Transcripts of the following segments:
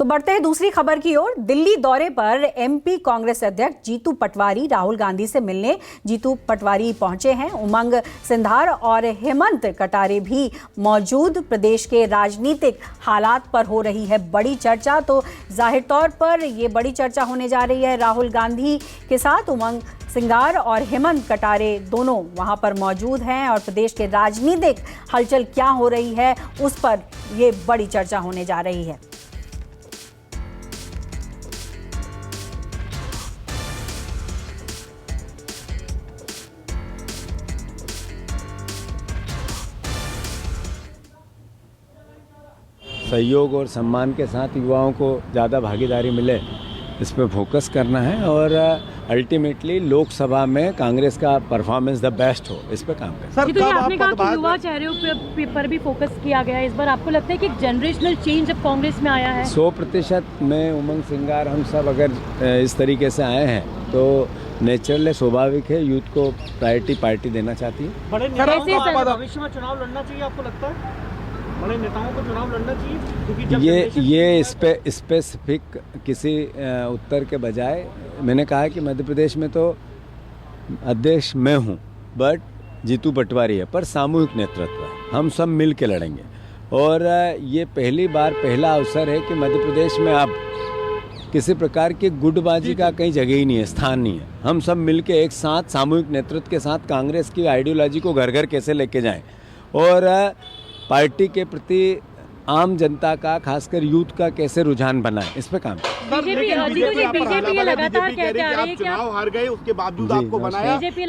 तो बढ़ते हैं दूसरी खबर की ओर। दिल्ली दौरे पर एमपी कांग्रेस अध्यक्ष जीतू पटवारी राहुल गांधी से मिलने जीतू पटवारी पहुंचे हैं। उमंग सिंघार और हेमंत कटारे भी मौजूद। प्रदेश के राजनीतिक हालात पर हो रही है बड़ी चर्चा, तो जाहिर तौर पर ये बड़ी चर्चा होने जा रही है राहुल गांधी के साथ। उमंग सिंघार और हेमंत कटारे दोनों वहां पर मौजूद हैं और प्रदेश के राजनीतिक हलचल क्या हो रही है उस पर ये बड़ी चर्चा होने जा रही है। सहयोग और सम्मान के साथ युवाओं को ज़्यादा भागीदारी मिले, इस पर फोकस करना है और अल्टीमेटली लोकसभा में कांग्रेस का परफॉर्मेंस द बेस्ट हो, इस पर काम करना। सर, तो आपने कहा कि युवा चेहरों पर भी फोकस किया गया है इस बार। आपको लगता है कि एक जनरेशनल चेंज अब कांग्रेस में आया है? 100% में उमंग सिंघार हम सब अगर इस तरीके से आए हैं तो नेचुरली स्वाभाविक है यूथ को प्रायोरिटी पार्टी देना चाहती है। बड़े नेताओं को भविष्य में चुनाव लड़ना चाहिए, आपको लगता है बड़े नेताओं को चुनाव लड़ना चाहिए? क्योंकि ये इस पे स्पेसिफिक किसी उत्तर के बजाय मैंने कहा कि मध्य प्रदेश में तो अध्यक्ष मैं हूँ, बट जीतू पटवारी है, पर सामूहिक नेतृत्व है, हम सब मिल के लड़ेंगे। और ये पहला अवसर है कि मध्य प्रदेश में अब किसी प्रकार की गुटबाजी का कहीं जगह ही नहीं है, स्थान नहीं है। हम सब मिल के एक साथ सामूहिक नेतृत्व के साथ कांग्रेस की आइडियोलॉजी को घर घर कैसे लेके जाएं और पार्टी के प्रति आम जनता का खासकर यूथ का कैसे रुझान बनाए, इस पे काम। बीजेपी लगातार कहते आ रही है कि चुनाव हार गए, उसके बावजूद आपको बनाया। बीजेपी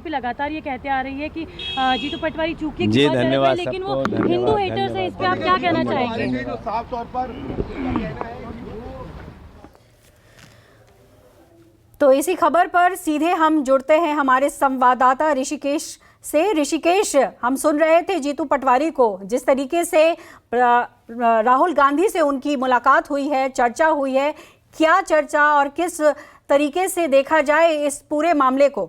लगातार ये कहते आ रही है कि जीतू पटवारी चूके जी धन्यवाद, लेकिन वो हिंदू हेटर्स है, इस पे आप क्या कहना चाहेंगे? साफ तौर पर तो इसी खबर पर सीधे हम जुड़ते हैं हमारे संवाददाता ऋषिकेश से। ऋषिकेश, हम सुन रहे थे जीतू पटवारी को, जिस तरीके से राहुल गांधी से उनकी मुलाकात हुई है, चर्चा हुई है, क्या चर्चा और किस तरीके से देखा जाए इस पूरे मामले को?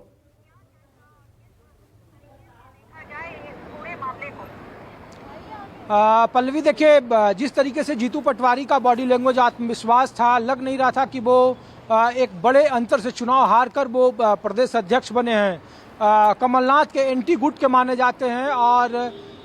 पल्लवी, देखिए जिस तरीके से जीतू पटवारी का बॉडी लैंग्वेज, आत्मविश्वास था, लग नहीं रहा था कि वो एक बड़े अंतर से चुनाव हार कर वो प्रदेश अध्यक्ष बने हैं। कमलनाथ के एंटी गुट के माने जाते हैं और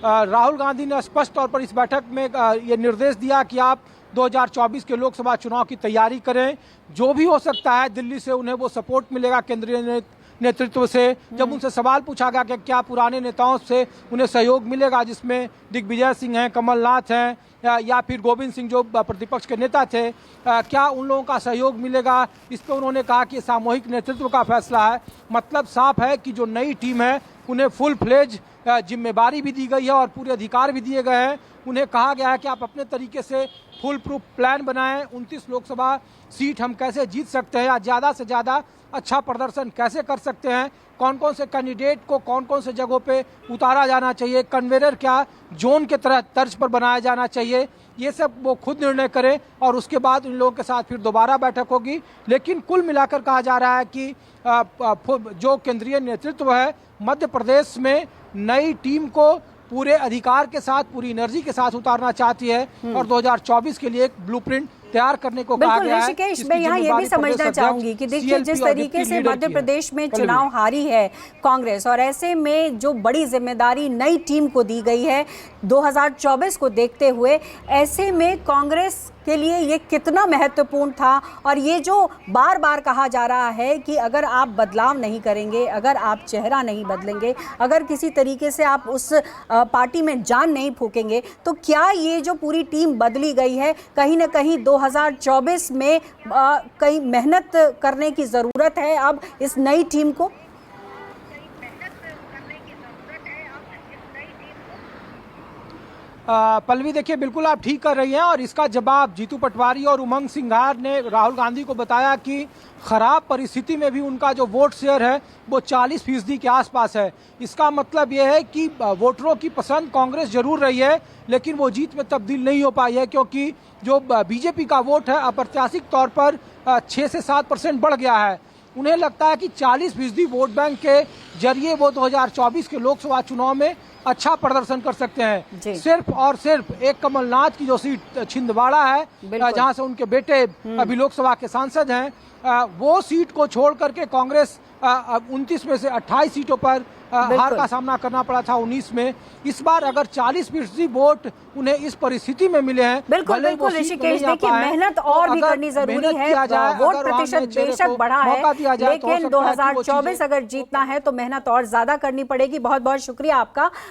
राहुल गांधी ने स्पष्ट तौर पर इस बैठक में ये निर्देश दिया कि आप 2024 के लोकसभा चुनाव की तैयारी करें। जो भी हो सकता है दिल्ली से उन्हें वो सपोर्ट मिलेगा केंद्रीय नेतृत्व से। जब उनसे सवाल पूछा गया कि क्या पुराने नेताओं से उन्हें सहयोग मिलेगा, जिसमें दिग्विजय सिंह हैं, कमलनाथ हैं या फिर गोविंद सिंह जो प्रतिपक्ष के नेता थे, क्या उन लोगों का सहयोग मिलेगा, इस पर उन्होंने कहा कि सामूहिक नेतृत्व का फैसला है। मतलब साफ है कि जो नई टीम है उन्हें फुल फ्लेज जिम्मेदारी भी दी गई है और पूरे अधिकार भी दिए गए हैं। उन्हें कहा गया है कि आप अपने तरीके से फुल प्रूफ प्लान बनाएं, 29 लोकसभा सीट हम कैसे जीत सकते हैं या ज़्यादा से ज़्यादा अच्छा प्रदर्शन कैसे कर सकते हैं, कौन कौन से कैंडिडेट को कौन कौन से जगहों पे उतारा जाना चाहिए, कन्वेयर क्या जोन के तरह तर्ज पर बनाया जाना चाहिए, ये सब वो खुद निर्णय करें और उसके बाद इन लोगों के साथ फिर दोबारा बैठक होगी। लेकिन कुल मिलाकर कहा जा रहा है कि जो केंद्रीय नेतृत्व है मध्य प्रदेश में नई टीम को पूरे अधिकार के साथ, पूरी एनर्जी के साथ उतारना चाहती है और 2024 के लिए एक ब्लूप्रिंट तैयार करने को कहा गया है। ऋषिकेश, मैं यहाँ ये भी समझना चाहूंगी कि देखिए जिस तरीके से मध्य प्रदेश में चुनाव हारी है कांग्रेस और ऐसे में जो बड़ी जिम्मेदारी नई टीम को दी गई है 2024 को देखते हुए, ऐसे में कांग्रेस के लिए ये कितना महत्वपूर्ण था? और ये जो बार बार कहा जा रहा है कि अगर आप बदलाव नहीं करेंगे, अगर आप चेहरा नहीं बदलेंगे, अगर किसी तरीके से आप उस पार्टी में जान नहीं फूकेंगे, तो क्या ये जो पूरी टीम बदली गई है कहीं ना कहीं 2024 में कई मेहनत करने की ज़रूरत है अब इस नई टीम को? पल्लवी, देखिए बिल्कुल आप ठीक कर रही हैं और इसका जवाब जीतू पटवारी और उमंग सिंघार ने राहुल गांधी को बताया कि खराब परिस्थिति में भी उनका जो वोट शेयर है वो 40% के आसपास है। इसका मतलब ये है कि वोटरों की पसंद कांग्रेस जरूर रही है लेकिन वो जीत में तब्दील नहीं हो पाई है, क्योंकि जो बीजेपी का वोट है अप्रत्याशित तौर पर 6 से 7% बढ़ गया है। उन्हें लगता है कि 40% वोट बैंक के जरिए वो 2024 के लोकसभा चुनाव में अच्छा प्रदर्शन कर सकते जी। हैं। सिर्फ और सिर्फ एक कमलनाथ की जो सीट छिंदवाड़ा है, बिल्कुल। जहां से उनके बेटे अभी लोकसभा के सांसद हैं, वो सीट को छोड़ करके कांग्रेस 29 में से 28 सीटों पर हार बिल्कुल। का सामना करना पड़ा था 19 में। इस बार अगर 40% वोट उन्हें इस परिस्थिति में मिले हैं, बिल्कुल भले वो बिल्कुल सीट में ऋषिकेश, नहीं आ देखिए पाए, मेहनत तो और भी अगर करनी जरूरी मेहनत है। किया जाए, वोट अगर वहाँ प्रतिशत में चेहरे बेशक को बढ़ा मौका दिया है, जाए तो हो लेकिन सकता है कि वो 2024 चीजें- अगर जीतना है तो मेहनत और ज्यादा करनी पड़ेगी। बहुत बहुत शुक्रिया आपका।